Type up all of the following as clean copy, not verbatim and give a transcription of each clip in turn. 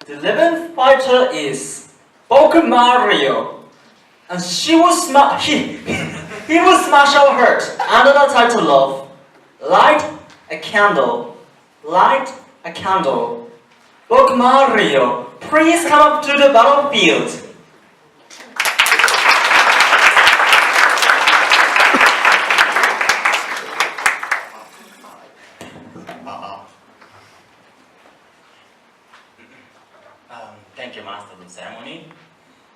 The 11th fighter is Bokumario, and he will smash our heart under the title of Light a Candle. Light a Candle. Bokumario, please come up to the battlefield. Thank you, Master of the Ceremony,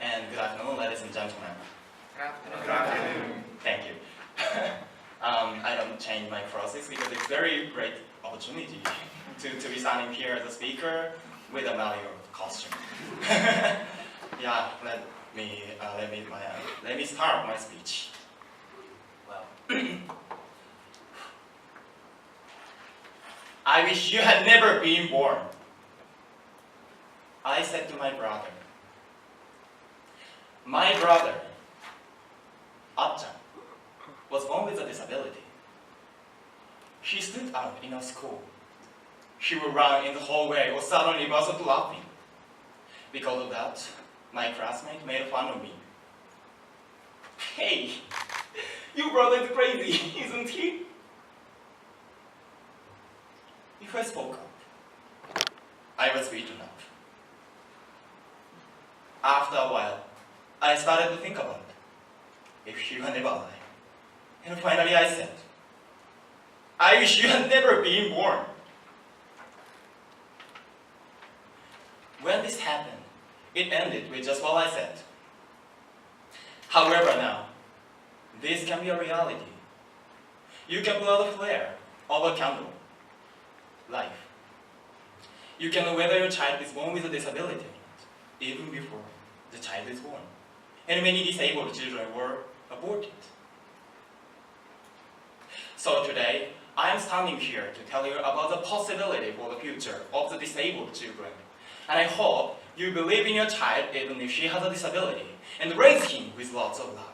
and good afternoon, ladies and gentlemen. Good afternoon. Thank you. I don't change my process because it's a very great opportunity to be standing here as a speaker with a Mario costume. Yeah, let me start my speech. Well, I wish you had never been born. I said to my brother, Achan, was born with a disability. He stood out in our school. He would run in the hallway or suddenly burst out laughing. Because of that, my classmate made fun of me. Hey, your brother is crazy, isn't he? If I spoke up, I was beaten up. After a while, I started to think about it. If you had never lied. And finally I said, I wish you had never been born. When this happened, it ended with just what I said. However now, this can be a reality. You can put out a flare of a candle. Life. You can know whether your child is born with a disability or not, even before the child is born. And many disabled children were aborted. So today, I am standing here to tell you about the possibility for the future of the disabled children. And I hope you believe in your child even if she has a disability, and raise him with lots of love.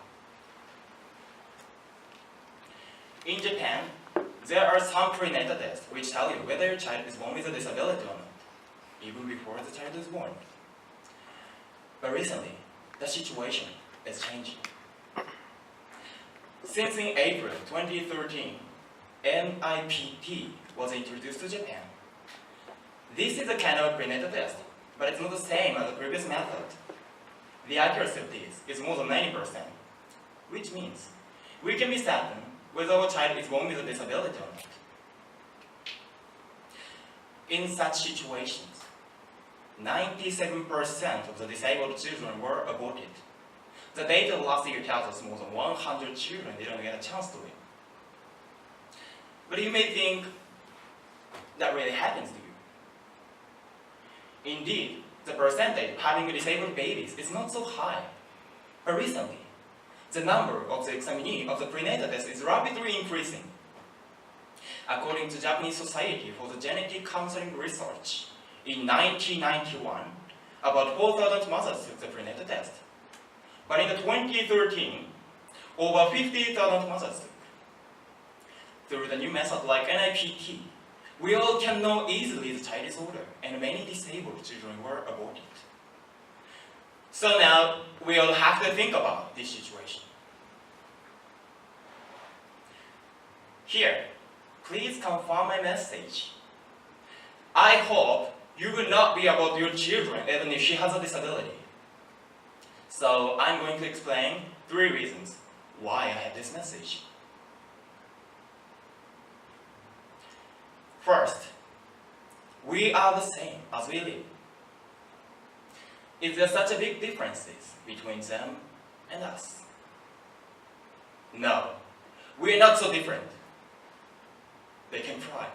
In Japan, there are some prenatal tests which tell you whether your child is born with a disability or not, even before the child is born. But recently, the situation is changing. Since in April 2013, NIPT was introduced to Japan. This is a kind of prenatal test, but it's not the same as the previous method. The accuracy of this is more than 90%, which means we can be certain whether our child is born with a disability or not. In such situations, 97% of the disabled children were aborted. The data last year tells us more than 100 children didn't get a chance to win. But you may think that really happens to you. Indeed, the percentage of having disabled babies is not so high. But recently, the number of the examinee of the prenatal test is rapidly increasing. According to Japanese Society for the Genetic Counseling Research, in 1991, about 4,000 mothers took the prenatal test. But in 2013, over 50,000 mothers took. Through the new method like NIPT, we all can know easily the child disorder, and many disabled children were aborted. So now, we all have to think about this situation. Here, please confirm my message. I hope you will not be about your children even if she has a disability. So I'm going to explain 3 reasons why I have this message. First, we are the same as we live. Is there such a big differences between them and us? No, we are not so different. They can cry,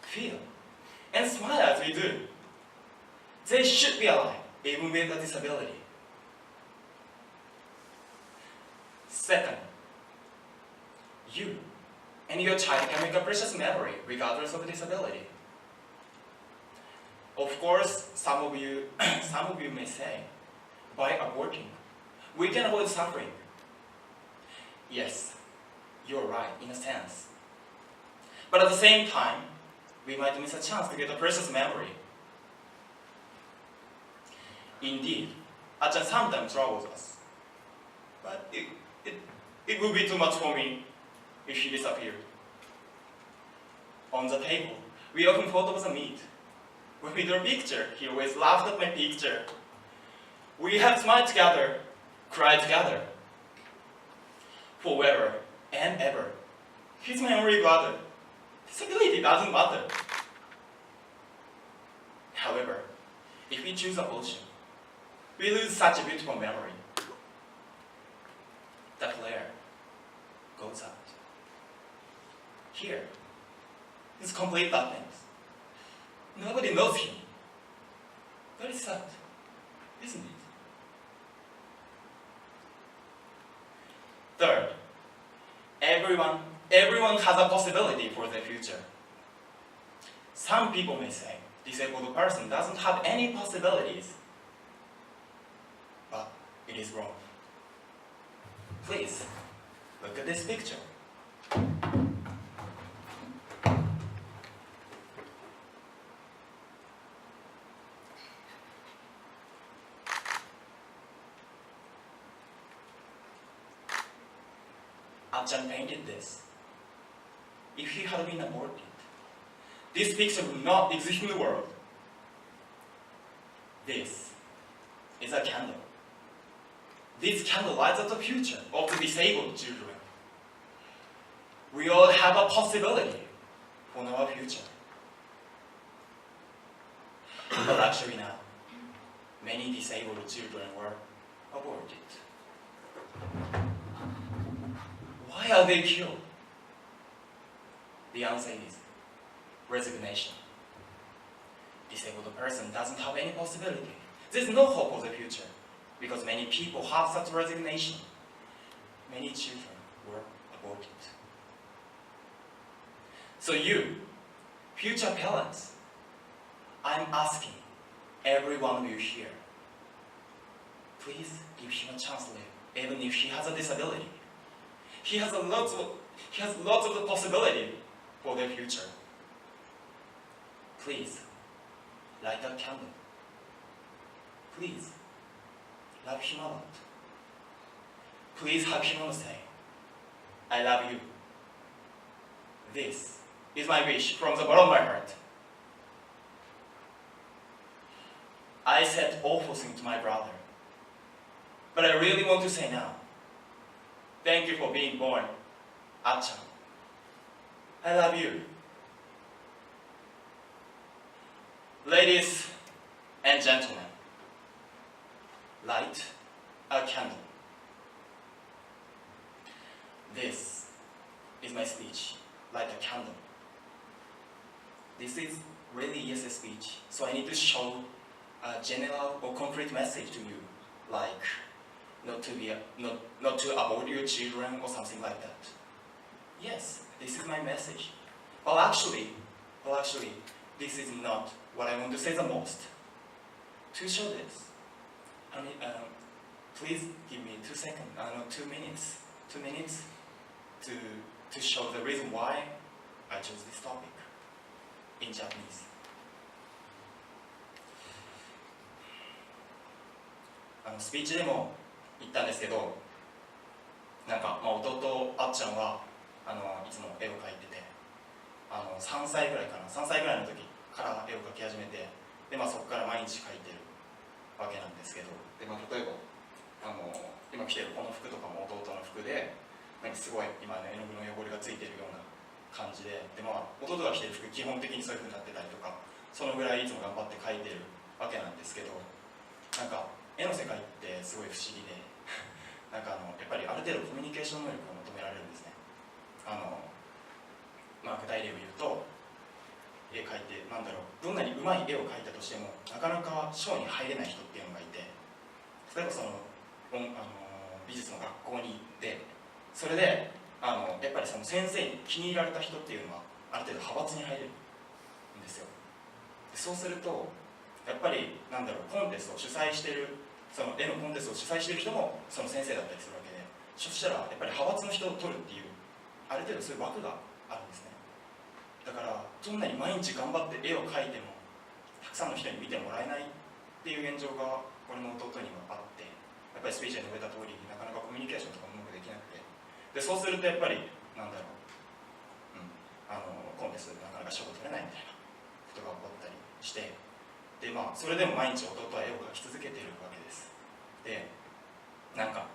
feel, and smile as we do. They should be alive, even with a disability. Second, you and your child can make a precious memory regardless of disability. Of course, some of you may say, by aborting, we can avoid suffering. Yes, you're right in a sense. But at the same time, we might miss a chance to get a precious memory. Indeed, Achan sometimes troubles us. But it would be too much for me if she disappeared. On the table, we often thought of the meat. When we drew a picture, he always laughed at my picture. We have smiled together, cried together. Forever and ever. He's my only brother. Disability doesn't matter. However, if we choose a potion, we lose such a beautiful memory. The flare goes out. Here, it's complete darkness. Nobody knows him. Very sad, isn't it? Third, everyone has a possibility for their future. Some people may say, disabled person doesn't have any possibilities. But it is wrong. Please, look at this picture. Achan painted this. If he had been aborted, this picture would not exist in the world. This is a candle. This candle lights up the future of the disabled children. We all have a possibility for our future. But actually now, many disabled children were aborted. Why are they killed? The answer is resignation. Disabled person doesn't have any possibility. There's no hope for the future because many people have such resignation. Many children were aborted. So you, future parents, I'm asking every one of you here, please give him a chance to live, even if he has a disability. He has lots of the possibility for their future. Please, light that candle. Please, love him a lot. Please have him say, I love you. This is my wish from the bottom of my heart. I said awful things to my brother, but I really want to say now, thank you for being born, Achan. I love you. Ladies and gentlemen, light a candle. This is my speech, light a candle. This is really yes a speech, so I need to show a general or concrete message to you, like not to abort your children or something like that. Yes, this is my message. Well, actually, this is not what I want to say the most. To show this, please give me 2 seconds, 2 minutes, 2 minutes to show the reason why I chose this topic in Japanese. スピーチでも言ったんですけど、なんか、弟あっちゃんはいつも絵を描いてて、3歳ぐらいかな、3歳ぐらいの時から絵を描き始めて、でそこから毎日描いてるわけなんですけど、で例えば今着てるこの服とかも弟の服で、なんかすごい今ね絵の具の汚れがついてるような感じで、弟が着てる服基本的にそういう風になってたりとか、そのぐらいいつも頑張って描いてるわけなんですけど、なんか絵の世界ってすごい不思議でなんかやっぱりある程度コミュニケーション能力が求められるんですね。具体例を言うと、絵描いてどんなにうまい絵を描いたとしてもなかなかショーに入れない人っていうのがいて、例えば美術の学校に行って、それでやっぱりその先生に気に入られた人っていうのはある程度派閥に入れるんですよ。そうするとやっぱりコンテストを主催してる、その絵のコンテストを主催してる人もその先生だったりするわけで、そしたらやっぱり派閥の人を取るっていうある程度そういう枠があるんですね。だからどんなに毎日頑張って絵を描いてもたくさんの人に見てもらえないっていう現状がこれの弟にはあって、やっぱりスピーチに述べた通りなかなかコミュニケーションとかもうまくできなくて、でそうするとやっぱりなんだろう、コンテストでなかなか賞を取れないみたいなことが起こったりして、でそれでも毎日弟は絵を描き続けているわけです。でなんか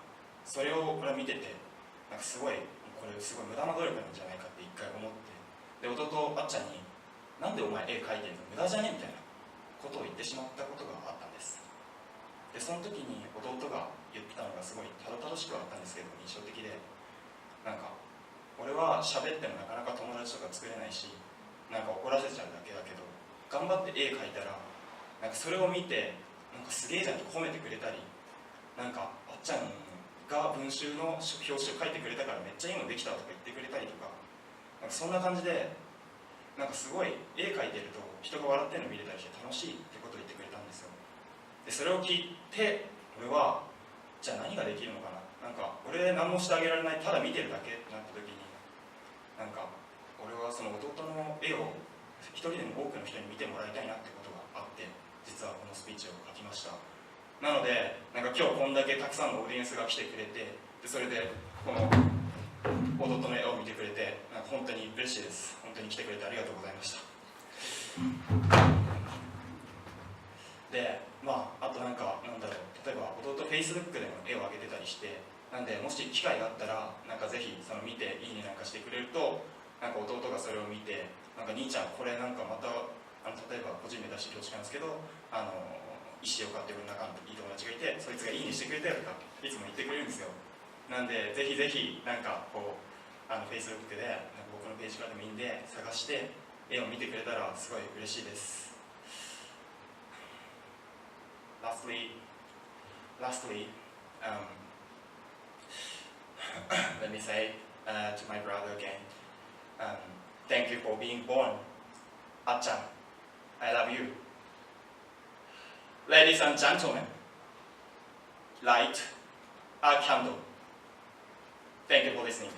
それを俺は見てて、なんかすごいこれすごい無駄な努力なんじゃないかって一回思って、で弟あっちゃんに「なんでお前絵描いてんの無駄じゃね?」みたいなことを言ってしまったことがあったんです。でその時に弟が言ったのがすごいたどたどしくはあったんですけど印象的で、なんか俺は喋ってもなかなか友達とか作れないし、なんか怒らせちゃうだけだけど頑張って絵描いたらなんかそれを見てなんかすげえじゃんと褒めてくれたり、なんかあっちゃんが文集の表紙を書いてくれたからめっちゃいいのできたとか言ってくれたりとか、なんかそんな感じでなんかすごい絵描いてると人が笑ってるの見れたりして楽しいってことを言ってくれたんですよ。でそれを聞いて俺はじゃあ何ができるのかな、なんか俺何もしてあげられない、ただ見てるだけってなった時に、なんか俺はその弟の絵を一人でも多くの人に見てもらいたいなってことがあって、実はこのスピーチを書きました。なのでなんか今日こんだけたくさんのオーディエンスが来てくれて、でそれでこの弟の絵を見てくれてなんか本当に嬉しいです。本当に来てくれてありがとうございました。であとなんだろう、例えば弟 Facebook でも絵を上げてたりして、なんでもし機会があったらなんかぜひその見ていいねなんかしてくれると、なんか弟がそれを見てなんか兄ちゃんこれなんかまた例えば個人名出して恐縮なんですけど石を買ってくれる仲のいい友達がいて、そいつがいいねしてくれたよとかいつも言ってくれるんですよ。なんでぜひぜひなんかこうFacebook でなんか僕のページからでもいいんで探して絵を見てくれたらすごい嬉しいです。Lastly, let me say to my brother again, thank you for being born. Ah-chan, I love you. Ladies and gentlemen, light a candle. Thank you for listening.